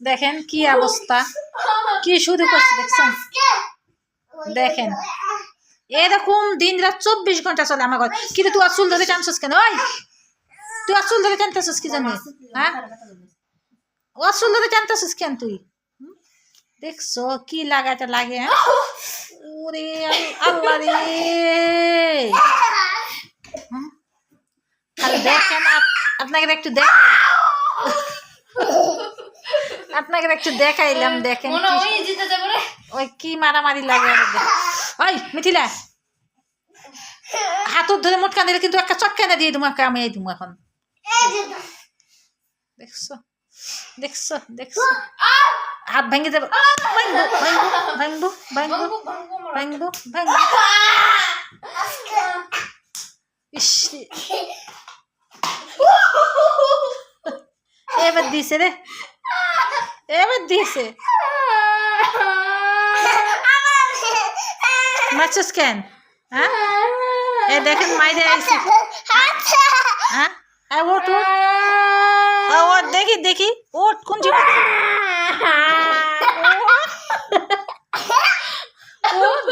দেখেন কি অবস্থা, কি শুরু করছে দেখছেন। দেখেন এরকম দিন রাত 24 ঘন্টা চলে আমার ঘর। কিন্তু তুই আর চুল ধরে টানছিস কেন? ওই তুই আর চুল ধরে টানতেছিস কি জন্য? হ্যাঁ, ও চুল ধরে টানতেছিস কেন তুই? দেখছো কি লাগাটা লাগে? ওরে আল্লাহ রে, আর দেখেন আপনাকে একটু আপনাকে একটু দেখাইলাম। দেখেন ওই কি মারামারি লাগে। ওই মিথিলা, হাতত ধরে মোটকা দিলে কিন্তু একটা চটকানা দিয়ে তোমাকে আমি এই দিব এখন। দেখছো দেখছো দেখছো, হাত ভেঙে যাবে। ভাঙবো ভাঙবো ভাঙবো ভাঙবো। এবার দিছে রে, এবার দিছে। মারছিস কেন? হ্যাঁ, এই দেখেন মাইরে আইছে। হ্যাঁ, ওট ওট ওট, দেখি দেখি ওট কোন জায়গায়,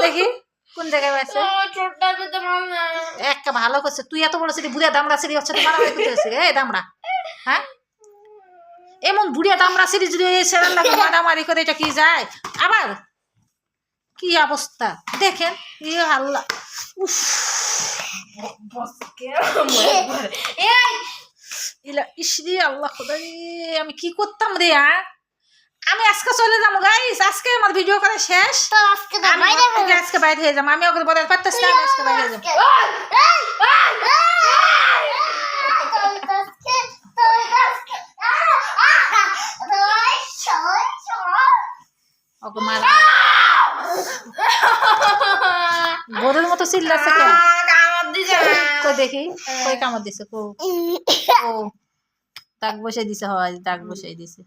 দেখি কোন জায়গায় আছে। একটা ভালো করছে, তুই এত বড় ছিলি বুড়িয়া দামড়া ছিলি, হচ্ছে মারামারি করতে হচ্ছে। এই দামড়া, হ্যাঁ এমন বুড়িয়া দামড়া ছিলি যদি সেরার লাগে মারামারি করে, এটা কি যায়? আবার কি অবস্থা দেখেন। ইয়ে আল্লাহ, উফ ইসরি আল্লাহ খোদা, আমি কি করতাম রে? আমি আজকে চলে যাবো গাইস, আজকে আমার ভিডিও করা শেষ। আজকে বাইরে হয়ে যাবো, আমি ওকে বলে পারতেছি না, আজকে বাইরে হয়ে যাবো। গরুর মতো চিল্লাচ্ছে কেন? কই দেখি, কই কামড় দিছে? ও দাগ বসাই দিছে, হয় দাগ বসাই দিছে,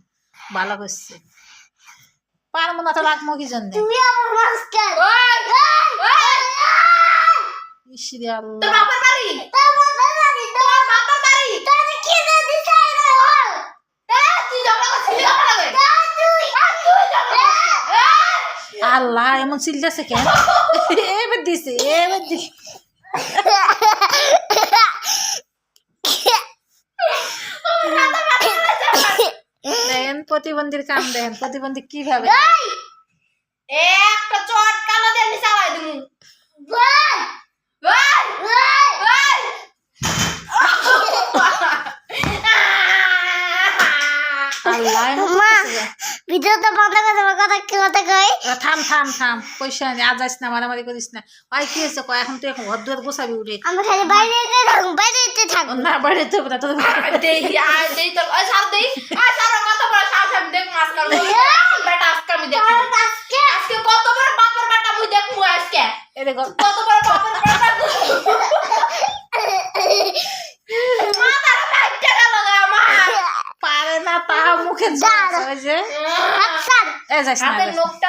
ভালো করছে। পারবো না তো রাখবো কি জন্য? আল্লাহ এমন চিল্লাছে কেন? এবার দিছে, এবার দিছে। দেখেন প্রতিবন্ধীর কাম, দেখেন প্রতিবন্ধী কিভাবে একটা চট কালো দিয়ে আমি চালাই দিমু। ভিডিওটা বন্ধ করে দেবো, কথা কি কথা কই? থাম থাম থাম, পয়সা নেই, আজ আসিস না, মারামারি করিস না। ভাই কি হয়েছে কয়? এখন তুই এখন ঘর দুয়ার গোছাবি উঠে। আমরা খালি বাইরে থাকবো, বাইরে থাকবো না, বাইরে তো না তোর দেই আর দেই তো ওই সার দেই, আর সার কত বড় সার আমি দেখ মাছ কাল বেটা আজকে আমি দেখ আজকে কত বড় বাপের বেটা মুই দেখমু আজকে। এই দেখো কত বড় বাপের বেটা মাথার বাইটা গেল মা, পারে না তা মুখে যা ওই যে আচ্ছা এই যাস না, হাতের নখটা